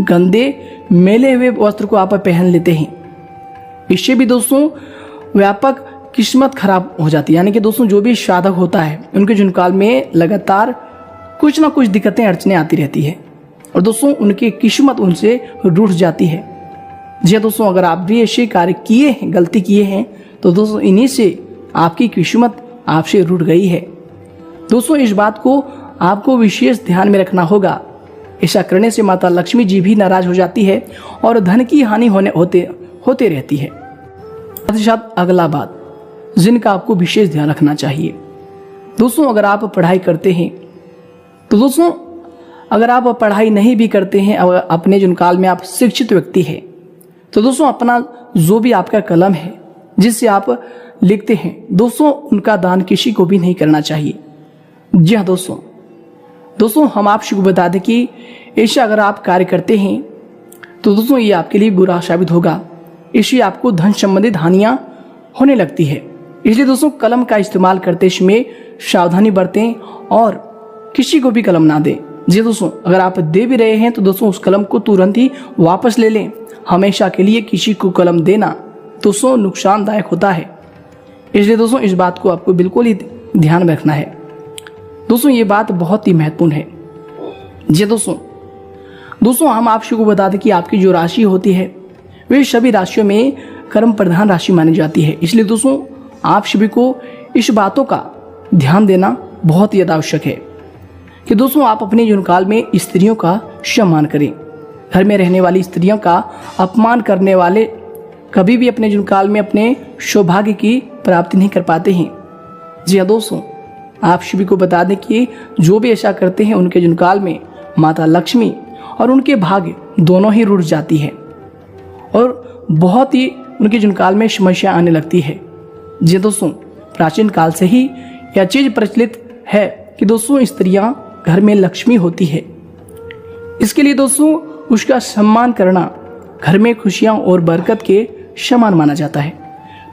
गंदे मैले हुए वस्त्र को आप पहन लेते हैं, इससे भी दोस्तों व्यापक किस्मत खराब हो जाती है। यानी कि दोस्तों जो भी साधक होता है उनके जीवन काल में लगातार कुछ ना कुछ दिक्कतें अड़चने आती रहती है और दोस्तों उनकी किस्मत उनसे रूठ जाती है। जी दोस्तों, अगर आप भी ऐसे कार्य किए हैं, गलती किए हैं, तो दोस्तों इन्हीं से आपकी किस्मत आपसे रूठ गई है। दोस्तों इस बात को आपको विशेष ध्यान में रखना होगा। ऐसा करने से माता लक्ष्मी जी भी नाराज हो जाती है और धन की हानि होते रहती है। साथ ही साथ अगला बात जिनका आपको विशेष ध्यान रखना चाहिए, दोस्तों अगर आप पढ़ाई करते हैं तो दोस्तों अगर आप पढ़ाई नहीं भी करते हैं, अपने जीवन काल में आप शिक्षित व्यक्ति हैं, तो दोस्तों अपना जो भी आपका कलम है जिससे आप लिखते हैं दोस्तों, उनका दान किसी को भी नहीं करना चाहिए। जी हाँ दोस्तों हम आप सबको बता दें कि ऐसा अगर आप कार्य करते हैं तो दोस्तों ये आपके लिए बुरा साबित होगा। इससे आपको धन संबंधित हानियां होने लगती है। इसलिए दोस्तों कलम का इस्तेमाल करते समय सावधानी बरतें और किसी को भी कलम ना दें। जी दोस्तों, अगर आप दे भी रहे हैं तो दोस्तों उस कलम को तुरंत ही वापस ले लें। हमेशा के लिए किसी को कलम देना दोस्तों नुकसानदायक होता है। इसलिए दोस्तों इस बात को आपको बिल्कुल ही ध्यान में रखना है। दोस्तों ये बात बहुत ही महत्वपूर्ण है। जी दोस्तों हम आप सबको बता दें कि आपकी जो राशि होती है वे सभी राशियों में कर्म प्रधान राशि मानी जाती है। इसलिए दोस्तों आप सभी को इस बातों का ध्यान देना बहुत ही आवश्यक है कि दोस्तों आप अपने जीवन काल में स्त्रियों का सम्मान करें। घर में रहने वाली स्त्रियों का अपमान करने वाले कभी भी अपने जीवन काल में अपने सौभाग्य की प्राप्ति नहीं कर पाते हैं। जी हाँ दोस्तों, आप सभी को बता दें कि जो भी ऐसा करते हैं उनके जीवन काल में माता लक्ष्मी और उनके भाग्य दोनों ही रुठ जाती है और बहुत ही उनके जीवन काल में समस्या आने लगती है। जी दोस्तों, प्राचीन काल से ही यह चीज प्रचलित है कि दोस्तों स्त्रियां घर में लक्ष्मी होती है। इसके लिए दोस्तों उसका सम्मान करना घर में खुशियां और बरकत के समान माना जाता है।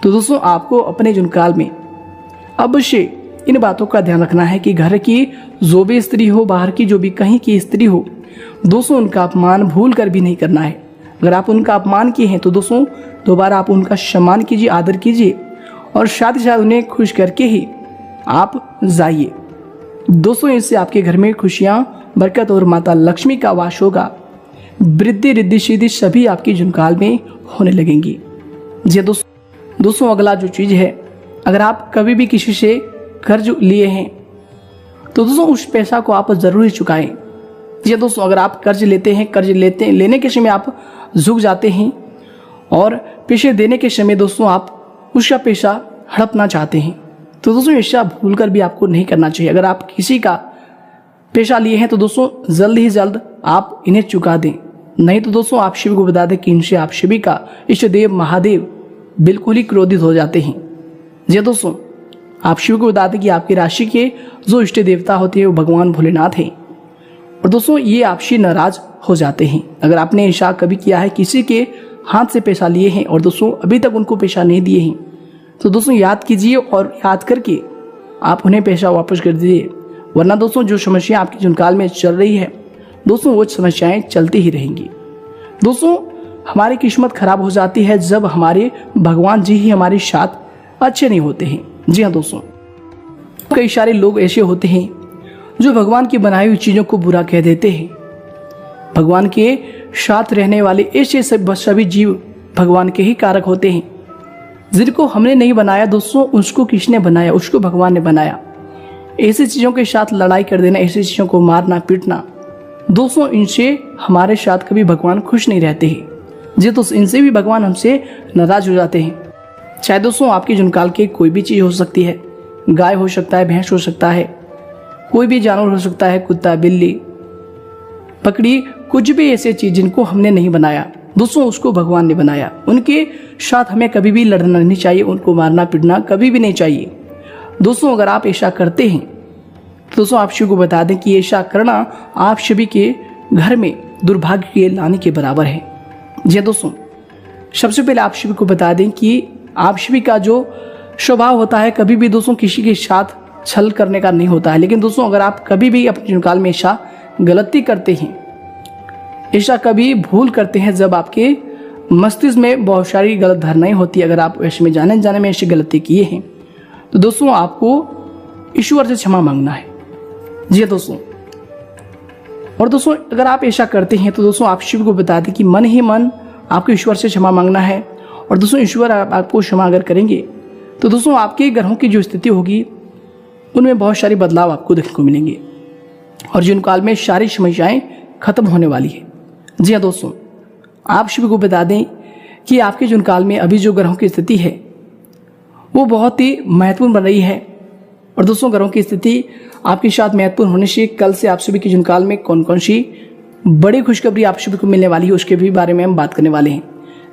तो दोस्तों आपको अपने जीवन काल में अवश्य इन बातों का ध्यान रखना है कि घर की जो भी स्त्री हो, बाहर की जो भी कहीं की स्त्री हो, दोस्तों उनका अपमान भूल कर भी नहीं करना है। अगर आप उनका अपमान किए हैं तो दोस्तों दोबारा आप उनका सम्मान कीजिए, आदर कीजिए और साथ ही साथ उन्हें खुश करके ही आप जाइए। दोस्तों इससे आपके घर में खुशियां, बरकत और माता लक्ष्मी का वास होगा। वृद्धि रिद्धि सिद्धि सभी आपकी जीवनकाल में होने लगेंगी। जी दोस्तों अगला जो चीज है, अगर आप कभी भी किसी से कर्ज लिए हैं तो दोस्तों उस पैसा को आप जरूर ही चुकाएं। जी दोस्तों, अगर आप कर्ज लेते हैं, लेने के समय आप झुक जाते हैं और पैसे देने के समय दोस्तों आप उसका पैसा हड़पना चाहते हैं तो दोस्तों ऐसा भूल कर भी आपको नहीं करना चाहिए। अगर आप किसी का पैसा लिए हैं तो दोस्तों जल्द ही जल्द आप इन्हें चुका दें, नहीं तो दोस्तों आप शिव को बता दें कि इनसे आप शिवी का इष्ट देव महादेव बिल्कुल ही क्रोधित हो जाते हैं। जी दोस्तों, आप शिव को बता दें कि आपकी राशि के जो इष्ट देवता होते हैं वो भगवान भोलेनाथ हैं और दोस्तों ये आपसे नाराज हो जाते हैं। अगर आपने ऐसा कभी किया है, किसी के हाथ से पैसा लिए हैं और दोस्तों अभी तक उनको पैसा नहीं दिए हैं तो दोस्तों याद कीजिए और याद करके आप उन्हें पैसा वापस कर दीजिए, वरना दोस्तों जो समस्या आपके जीवनकाल में चल रही है दोस्तों वो समस्याएं चलती ही रहेंगी। दोस्तों हमारी किस्मत खराब हो जाती है जब हमारे भगवान जी ही हमारे साथ अच्छे नहीं होते हैं। जी हाँ दोस्तों, कई सारे लोग ऐसे होते हैं जो भगवान की बनाई हुई चीजों को बुरा कह देते हैं। भगवान के साथ रहने वाले ऐसे सभी जीव भगवान के ही कारक होते हैं। जिनको हमने नहीं बनाया दोस्तों उसको किसने बनाया, उसको भगवान ने बनाया। ऐसी चीजों के साथ लड़ाई कर देना, ऐसी चीजों को मारना पीटना दोस्तों, इनसे हमारे साथ कभी भगवान खुश नहीं रहते हैं। जी दोस्तों, इनसे भी भगवान हमसे नाराज हो जाते हैं। चाहे दोस्तों आपके जीवनकाल के कोई भी चीज हो सकती है, गाय हो सकता है, भैंस हो सकता है, कोई भी जानवर हो सकता है, कुत्ता, बिल्ली, बकरी, कुछ भी ऐसे चीज जिनको हमने नहीं बनाया दोस्तों उसको भगवान ने बनाया। उनके साथ हमें कभी भी लड़ना नहीं चाहिए, उनको मारना पीटना कभी भी नहीं चाहिए। दोस्तों अगर आप ऐसा करते हैं तो दोस्तों आप सभी को बता दें कि ऐसा करना आप सभी के घर में दुर्भाग्य के लाने के बराबर है। जी दोस्तों, सबसे पहले आप सभी को बता दें कि आप सभी का जो स्वभाव होता है कभी भी दोस्तों किसी के साथ छल करने का नहीं होता है। लेकिन दोस्तों अगर आप कभी भी अपने जीवनकाल में ऐसा गलती करते हैं, ऐसा कभी भूल करते हैं जब आपके मस्तिष्क में बहुत सारी गलत धारणाएं होती है, अगर आप ऐसे में जाने में ऐसी गलती किए हैं तो दोस्तों आपको ईश्वर से क्षमा मांगना है। जी दोस्तों, और दोस्तों अगर आप ऐसा करते हैं तो दोस्तों आप शिव को बता दें कि मन ही मन आपको ईश्वर से क्षमा मांगना है। और दोस्तों ईश्वर आपको क्षमा अगर करेंगे तो दोस्तों आपके ग्रहों की जो स्थिति होगी उनमें बहुत सारी बदलाव आपको देखने को मिलेंगे और जीवन काल में सारी समस्याएं खत्म होने वाली है। जी हाँ दोस्तों, आप सभी को बता दें कि आपके जीवन काल में अभी जो ग्रहों की स्थिति है वो बहुत ही महत्वपूर्ण बन रही है। और दोस्तों ग्रहों की स्थिति आपके साथ महत्वपूर्ण होने से कल से आप सभी के जीवन काल में कौन कौन सी बड़ी खुशखबरी आप सभी को मिलने वाली है उसके भी बारे में हम बात करने वाले हैं।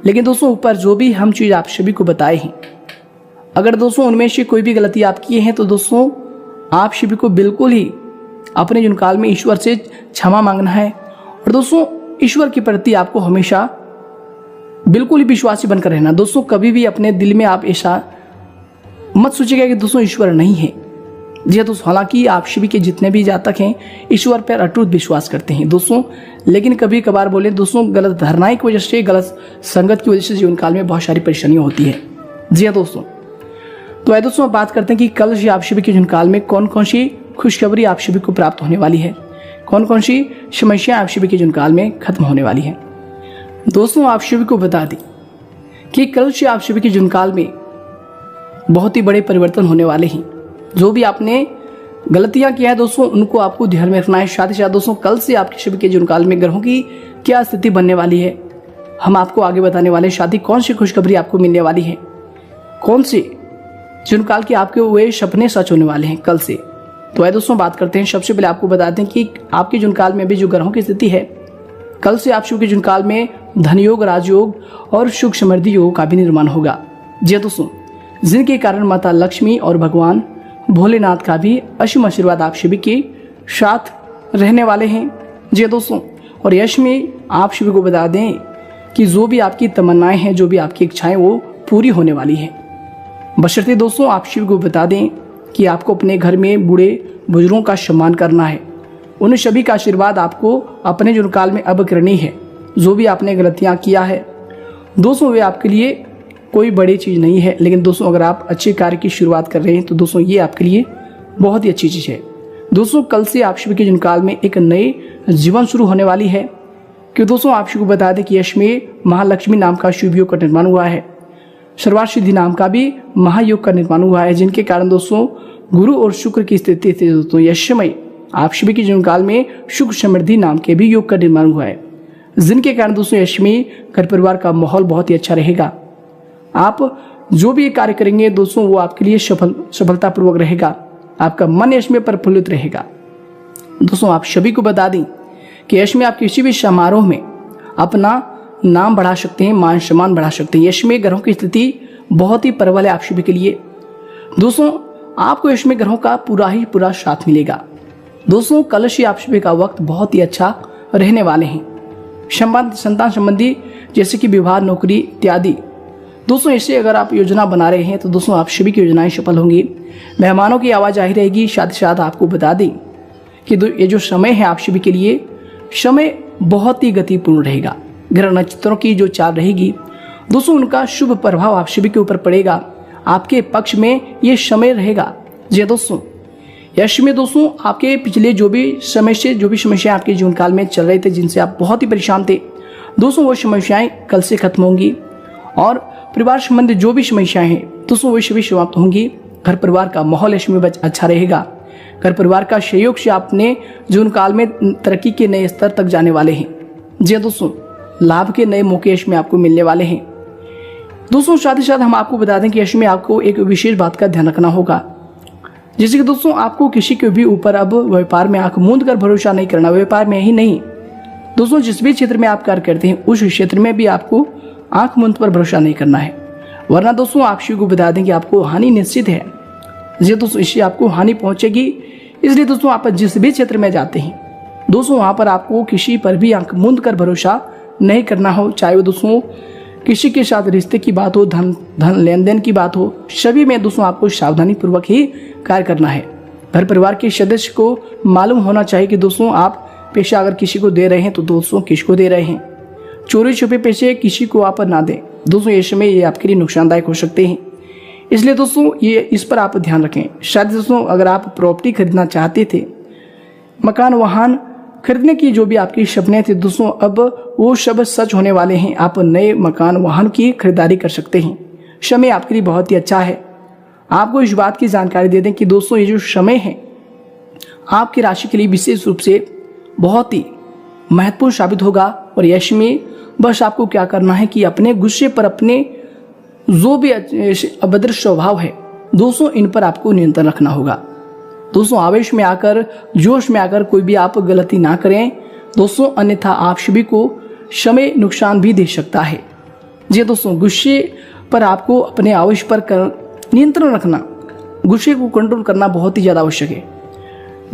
लेकिन दोस्तों ऊपर जो भी हम चीज़ आप सभी को बताए हैं, अगर दोस्तों उनमें से कोई भी गलती आप किए हैं तो दोस्तों आप सभी को बिल्कुल ही अपने जीवन काल में ईश्वर से क्षमा मांगना है। और दोस्तों ईश्वर के प्रति आपको हमेशा बिल्कुल ही विश्वासी बनकर रहना। दोस्तों कभी भी अपने दिल में आप ऐसा मत सोचिएगा कि दोस्तों ईश्वर नहीं है। जी हाँ दोस्तों, हालांकि आप सभी के जितने भी जातक हैं ईश्वर पर अटूट विश्वास करते हैं दोस्तों, लेकिन कभी कभार बोले दोस्तों गलत धारणाएं की वजह से, गलत संगत की वजह से जीवन काल में बहुत सारी परेशानियां होती है। जी हाँ दोस्तों, तो आइए दोस्तों बात करते हैं कि कल से आप सभी के जीवन काल में कौन कौन सी खुशखबरी आप सभी को प्राप्त होने वाली है, कौन कौन सी समस्याएं आप सभी के जीवन काल में खत्म होने वाली है। दोस्तों आप सभी को बता दें कि कल से आप सभी के जीवन काल में बहुत ही बड़े परिवर्तन होने वाले हैं। जो भी आपने गलतियां किया है दोस्तों उनको आपको ध्यान में रखना है। साथ ही साथ दोस्तों कल से आपके सभी के जीवन काल में ग्रहों की क्या स्थिति बनने वाली है हम आपको आगे बताने वाले। साथ ही कौन सी खुशखबरी आपको मिलने वाली है, कौन से जीवन काल के आपके वे सपने सच होने वाले हैं कल से। तो आइए दोस्तों बात करते हैं। सबसे पहले आपको बता दें कि आपके जीवन काल में भी जो ग्रहों की स्थिति है, कल से आप सभी के जीवन काल में धन योग, राजयोग और सुख समृद्धि योग का भी निर्माण होगा। जी दोस्तों, जिनके कारण माता लक्ष्मी और भगवान भोलेनाथ का भी असीम आशीर्वाद आप सभी के साथ रहने वाले हैं। जी दोस्तों, और यश में आप सभी को बता दें कि जो भी आपकी तमन्नाएं हैं, जो भी आपकी इच्छाएं वो पूरी होने वाली है। बशर्ते दोस्तों आप सभी को बता दें कि आपको अपने घर में बूढ़े बुजुर्गों का सम्मान करना है। उन सभी का आशीर्वाद आपको अपने जीवन काल में अब करनी है। जो भी आपने गलतियां किया है दोस्तों वे आपके लिए कोई बड़ी चीज़ नहीं है, लेकिन दोस्तों अगर आप अच्छे कार्य की शुरुआत कर रहे हैं तो दोस्तों ये आपके लिए बहुत ही अच्छी चीज़ है। दोस्तों कल से आप सभी के जीवन काल में एक नए जीवन शुरू होने वाली है कि दोस्तों आप सभी को बता दें कि यश में महालक्ष्मी नाम का शुभ योग का निर्माण हुआ है, सर्वार्थ सिद्धि नाम का भी महायोग का निर्माण हुआ है, जिनके कारण दोस्तों गुरु और शुक्र की स्थिति थी दोस्तों यशमय आप सभी के जीवन काल में सुख समृद्धि नाम के भी योग का निर्माण हुआ है, जिनके कारण दोस्तों यशमय घर परिवार का माहौल बहुत ही अच्छा रहेगा। आप जो भी कार्य करेंगे दोस्तों वो आपके लिए सफलतापूर्वक रहेगा, आपका मन यश में प्रफुल्लित रहेगा। दोस्तों आप सभी को बता दें कि यश में आप किसी भी समारोह में अपना नाम बढ़ा सकते हैं, मान सम्मान बढ़ा सकते हैं। यश में ग्रहों की स्थिति बहुत ही प्रबल है आप सभी के लिए। दोस्तों आपको यश में ग्रहों का पूरा साथ मिलेगा। दोस्तों कल से आप सभी का वक्त बहुत ही अच्छा रहने वाले हैं। संतान संबंधी जैसे कि विवाह, नौकरी इत्यादि दोस्तों ऐसे अगर आप योजना बना रहे हैं तो दोस्तों आप सभी की योजनाएं सफल होंगी। मेहमानों की आवाज़ आई रहेगी। साथ ही साथ आपको बता दें कि ये जो समय है आप सभी के लिए समय बहुत ही गतिपूर्ण रहेगा। ग्रह नक्षत्रों की जो चाल रहेगी दोस्तों उनका शुभ प्रभाव आप सभी के ऊपर पड़ेगा, आपके पक्ष में ये समय रहेगा। जी दोस्तों यश में दोस्तों आपके पिछले जो भी समस्याएं आपके जीवन काल में चल रहे थे, जिनसे आप बहुत ही परेशान थे दोस्तों, वो समस्याएं कल से खत्म होंगी और परिवार संबंधी जो भी समस्याएं हैं दोस्तों वो सभी समाप्त होंगी। घर परिवार का माहौल यश में अच्छा रहेगा। घर परिवार का सहयोग से आपने जीवन काल में तरक्की के नए स्तर तक जाने वाले हैं। जी दोस्तों लाभ के नए मौके यश में आपको मिलने वाले हैं। दोस्तों साथ ही साथ हम आपको बता दें कि यश में आपको एक विशेष बात का ध्यान रखना होगा, जैसे कि दोस्तों आपको किसी के भी ऊपर अब व्यापार में आंख मूंद कर भरोसा नहीं करना। व्यापार में ही नहीं दोस्तों, जिस भी क्षेत्र में आप कार्य करते हैं उस क्षेत्र में भी आपको आंख मूंद पर भरोसा नहीं करना है, वरना दोस्तों आप सभी को बता दें कि आपको हानि निश्चित है। जी दोस्तों इससे आपको हानि पहुंचेगी। इसलिए दोस्तों आप जिस भी क्षेत्र में जाते हैं दोस्तों वहां पर आपको किसी पर भी आंख मूंद कर भरोसा नहीं करना हो। चाहे वो दोस्तों किसी के साथ रिश्ते की बात हो, धन लेन देन की बात हो, सभी में दोस्तों आपको सावधानी पूर्वक ही कार्य करना है। घर परिवार के सदस्य को मालूम होना चाहिए कि दोस्तों आप पैसा अगर किसी को दे रहे हैं तो दोस्तों किसको दे रहे हैं। चोरी छुपे पैसे किसी को आप ना दें दोस्तों, ये समय ये आपके लिए नुकसानदायक हो सकते हैं। इसलिए दोस्तों ये इस पर आप ध्यान रखें। शायद दोस्तों अगर आप प्रॉपर्टी खरीदना चाहते थे, मकान वाहन खरीदने की जो भी आपके सपने थे दोस्तों अब वो सब सच होने वाले हैं। आप नए मकान वाहन की खरीदारी कर सकते हैं। समय आपके लिए बहुत ही अच्छा है। आपको इस बात की जानकारी दे दें कि दोस्तों ये जो समय है आपकी राशि के लिए विशेष रूप से बहुत ही महत्वपूर्ण साबित होगा। और यश में बस आपको क्या करना है कि अपने गुस्से पर, अपने जो भी अभद्र स्वभाव है दोस्तों इन पर आपको नियंत्रण रखना होगा। दोस्तों आवेश में आकर, जोश में आकर कोई भी आप गलती ना करें दोस्तों, अन्यथा आप सभी को समय नुकसान भी दे सकता है। जी दोस्तों, गुस्से पर आपको अपने आवेश पर नियंत्रण रखना, गुस्से को कंट्रोल करना बहुत ही ज़्यादा आवश्यक है।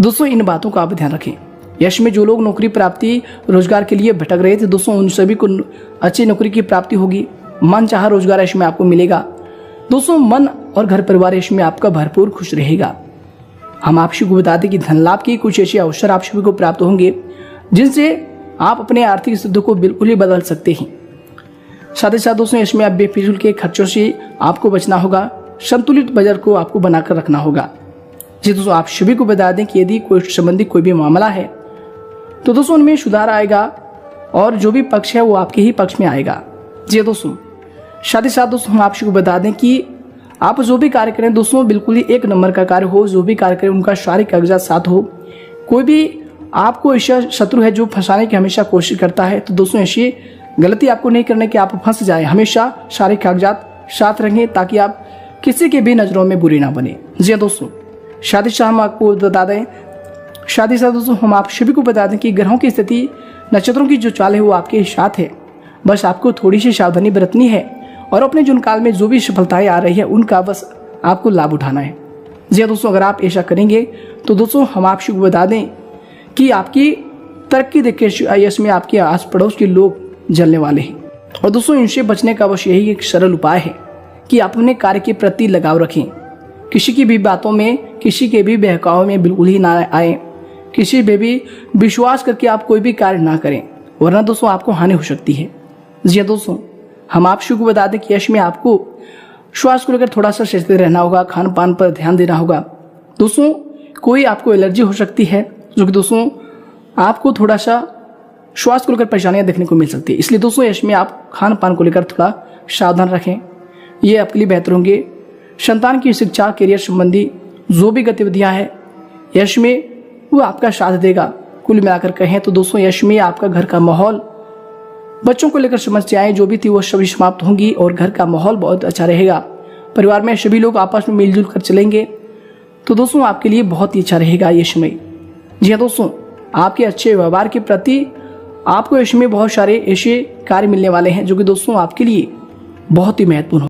दोस्तों, इन बातों का आप ध्यान रखें। यश में जो लोग नौकरी प्राप्ति रोजगार के लिए भटक रहे थे दोस्तों, उन सभी को अच्छी नौकरी की प्राप्ति होगी। मन चाहा रोजगार यश में आपको मिलेगा। दोस्तों, मन और घर परिवार यश में आपका भरपूर खुश रहेगा। हम आप सभी को बता दें कि धन लाभ के कुछ ऐसे अवसर आप सभी को प्राप्त होंगे जिनसे आप अपने आर्थिक स्थिति को बिल्कुल ही बदल सकते हैं। साथ ही साथ दोस्तों, इसमें आप बेफिजूल के खर्चों से आपको बचना होगा। संतुलित बजट को आपको बनाकर रखना होगा। जी दोस्तों, आप सभी को बता दें कि यदि कोई संबंधी कोई भी मामला है तो दोस्तों उनमें सुधार आएगा और जो भी पक्ष है वो आपके ही पक्ष में आएगा। जी दोस्तों, साथ ही साथ दोस्तों हम आप सभी को बता दें कि आप जो भी कार्य करें दोस्तों, बिल्कुल ही एक नंबर का कार्य हो। जो भी कार्य करें उनका सारे कागजात साथ हो। कोई भी आपको ऐसा शत्रु है जो फंसाने की हमेशा कोशिश करता है, तो दोस्तों ऐसी गलती आपको नहीं करने की आप फंस जाए। हमेशा सारे कागजात साथ रखें ताकि आप किसी के भी नज़रों में बुरी ना बने। जी दोस्तों, शादी शाह हम आपको बता दें, शादी शाह दोस्तों हम आप सभी को बता दें कि ग्रहों की स्थिति, नक्षत्रों की जो चाल है वो आपके साथ है। बस आपको थोड़ी सी सावधानी बरतनी है और अपने जुन काल में जो भी सफलताएं आ रही है उनका बस आपको लाभ उठाना है। जी दोस्तों, अगर आप ऐसा करेंगे तो दोस्तों हम आप सभी को बता दें कि आपकी तरक्की देख के इसमें आपके आस पड़ोस के लोग जलने वाले हैं। और दोस्तों, इनसे बचने का बस यही एक सरल उपाय है कि आप अपने कार्य के प्रति लगाव रखें। किसी की भी बातों में, किसी के भी बहकाव में बिल्कुल ही ना आए। किसी पे भी विश्वास करके आप कोई भी कार्य ना करें, वरना दोस्तों आपको हानि हो सकती है। जी दोस्तों, हम आप सभी को बता दें कि यश में आपको श्वास को लेकर थोड़ा सा सचेत रहना होगा, खान पान पर ध्यान देना होगा। दोस्तों, कोई आपको एलर्जी हो सकती है जो कि दोस्तों आपको थोड़ा सा श्वास को लेकर परेशानियां देखने को मिल सकती है। इसलिए दोस्तों यश में आप खान पान को लेकर थोड़ा सावधान रखें, ये आपके लिए बेहतर होंगे। संतान की शिक्षा, करियर संबंधी जो भी गतिविधियां हैं यश में वो आपका साथ देगा। कुल मिलाकर कहें तो दोस्तों यश में आपका घर का माहौल, बच्चों को लेकर समस्याएं जो भी थी वो सभी समाप्त होंगी और घर का माहौल बहुत अच्छा रहेगा। परिवार में सभी लोग आपस में मिलजुल कर चलेंगे तो दोस्तों आपके लिए बहुत ही अच्छा रहेगा ये समय। जी हाँ दोस्तों, आपके अच्छे व्यवहार के प्रति आपको इसमें बहुत सारे ऐसे कार्य मिलने वाले हैं जो कि दोस्तों आपके लिए बहुत ही महत्वपूर्ण